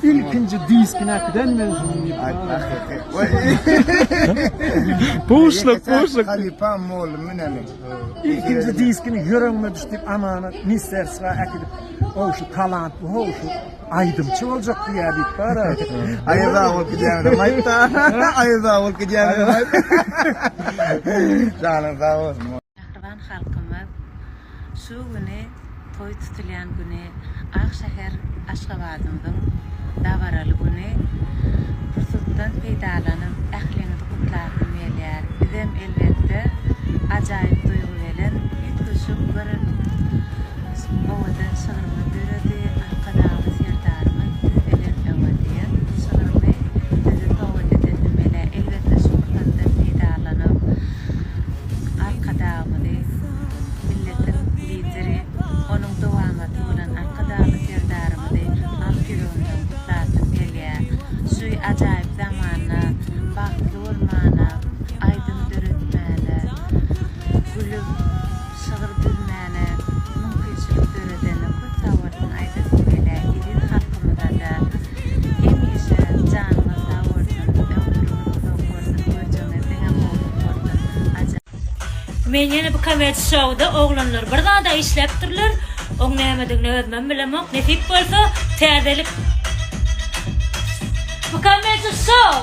İlkinci diskine ben Boşluk. Kalipam oğlum münemin. İlkinci diskini yüreğime düştük amanı nister sıra ekidip o şu talant bu o şu aydımçı olacak diye bir para. Ayıza ol gideceğim. Mayta. Ayıza ol gideceğim. Canım sağ olsun. Şahrivan halkımız şu güni toy tutulan güni Akşehir Aşgabatymyzyň dabaraly güni fursatdan peýdalanıp ähliňizi gutlardy meýär. Bizem elbetde ajaýyp duýgu bilen ýetişip bir owada şagyrma berdi. Arkadaşy serdarymyz bilen owada şagyrma bizi towada edilmeli. Elbetde şu fursatdan peýdalanıp arkadaşy milletin lideri onun dowamaty bilen arkadaşy serdarymyzy alkyryny gutlardy meýär. Şu ajaýyp zamana bagtly bolmana aydyn döretmäne gülüp şagyr bilmäne mümkinçilik döredeni köp tawardan aydyn meýär. Elin halkymyza da hemişe janyňyz sag bolsun, ömrüňiz uzak bolsun, gözüňiz diňe bolsun. Men ýene bu komedi şowda oglanlar bir ganda işlepdirler. Oň nämedigini özmem bilemok. Nesip bolsa täzelik. Bu komedi show.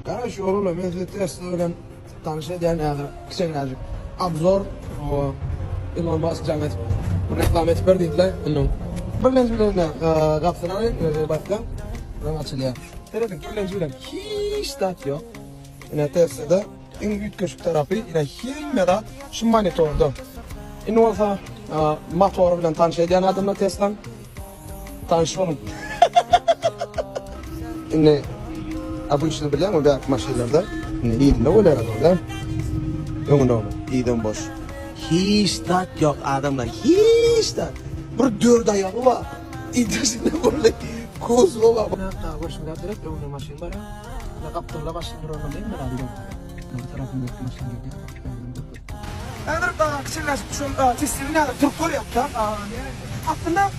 Karaş oğlum ben size testlerden tanışacağım kısaca abzor o Elon Musk jamet reklam etip verdiler onun bilen gapsana bakta ben açılıyor. Telefon bilen hiç tat yok. Yine testte en büyük küçük tarafı yine hilmeden şu monitorda. İn olsa motor bilen tanışacağım adamla testten tanışmanım. İnne Обычно bilen o belki maşinlerde ne oluyor orada? Yok idem boş. Hiç tat yok adamlar, hiç tat. Bir dört ayağı var. İdesinde böyle kozu var. Hatta başında direkt onun maşin var. Ne kaptırla başında duralım değil mi abi? Bu tarafında maşin gidiyor. Eğer daha kısaca şu testini alıp Türk yaptı. Aslında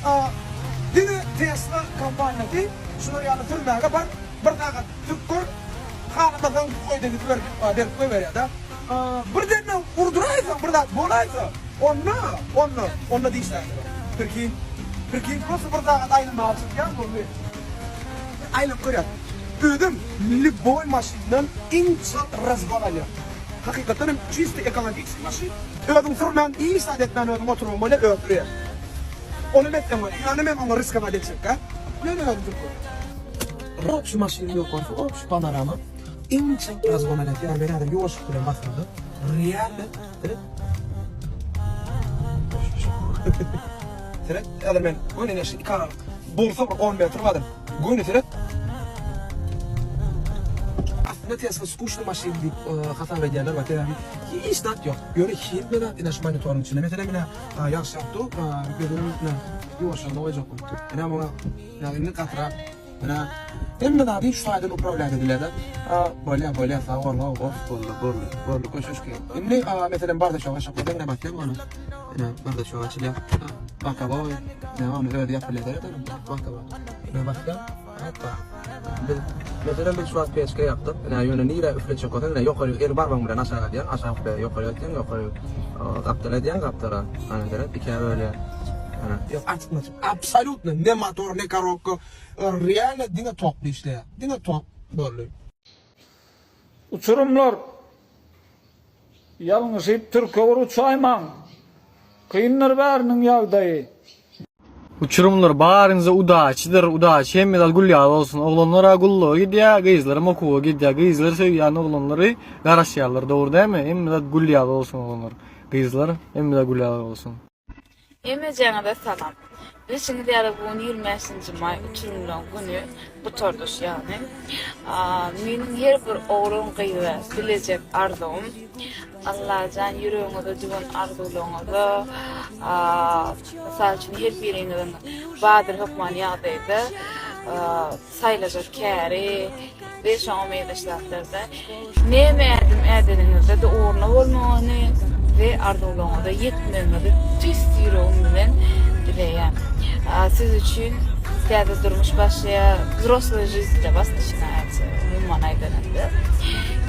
yine Tesla kampanyası şunu yanıtırmaya kadar bir tane Türk'ün hanımdan koyduğunu verip koyuyor da birden vurduraysa burada bolaysa onu değilse Türkiye nasıl bir tane aynı mağazı ya bu aynı koyar ödüm milli boy maşından inç razbalalı hakikaten çizdi ekolojik maşin ödüm fırlan iyi saadetmen ödüm oturum böyle ötürüyor onu metten var yani ben onu risk almak için ka ne ödüm Rap şu maşini yok olsa, o şu panorama ince razgomelet yani ben adam yoğuş bile basmadı. Real Tret, adam ben gönül yaşı ikara bulsa 10 metre vardım. Gönül tret. Aslında tiyasın skuşlu maşini hatan verdiğinler var. Hiç tat yok. Göre hilmeden inaş monitörün içinde. Mesela bana yaş yaptı. Gözümün yoğuş olma olacak. Yani ama ne katra. Hem de şu sayede bu problem edildi. Böyle sağırla of borlu koşuş ki. Şimdi mesela barda şu aşağı koyduğum ne bakayım onu. Yani barda şu açılıyor. Baka boy. Ne onu öyle yapılıyor da baka boy. Ne bakayım? Hatta mesela bir şu an PSK yaptım. Yani yönü niye üflet koyduğum ne yok oluyor. Barbam buradan aşağı gidiyor. Aşağı yok oluyor. Kaptala diyen kaptala. Hani bir kere öyle. Абсолютно не мотор, не коробка. Реально dine top işte. Dine top böyle. Uçurumlar yalnız hep Türkiye uçayman. Kıyınlar bäriniň ýagdaýy. Uçurumlar bağırınıza udaç, hem medal gulyalı olsun. Oğlanlara gullu gidiyor, kızlara mokuva gidiyor. Kızlar söyleyen oğlanları garaşyarlar doğru değil mi? Hem medal gulyalı olsun oğlanlar. Kızlar hem medal gulyalı olsun. Emejana da salam. Biz şimdi de bugün 25. may uçurumdan günü bu torduş yani. Menin her bir oğlum gıyla bilecek arzum. Allah can yüreğine divan arzularına misal için her birinin Badır Hukman yağdaydı. Sayılacak kâri ve şu an meydashlaplarda ne edeninizde de uğruna olmağını ve arzularına da yetmemeni tüs yüreğimden dileyen. Siz için sizde durmuş başlaya взрослая жизнь для вас начинается. Umman aydanında.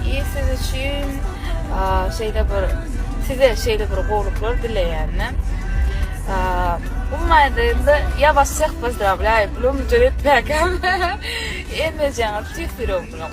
Siz için size bir qo'lluklar dileyenler. Ummayda я вас всех поздравляю. Плюм жүрет бәкәм. Эмежаңыз түйсірім бұны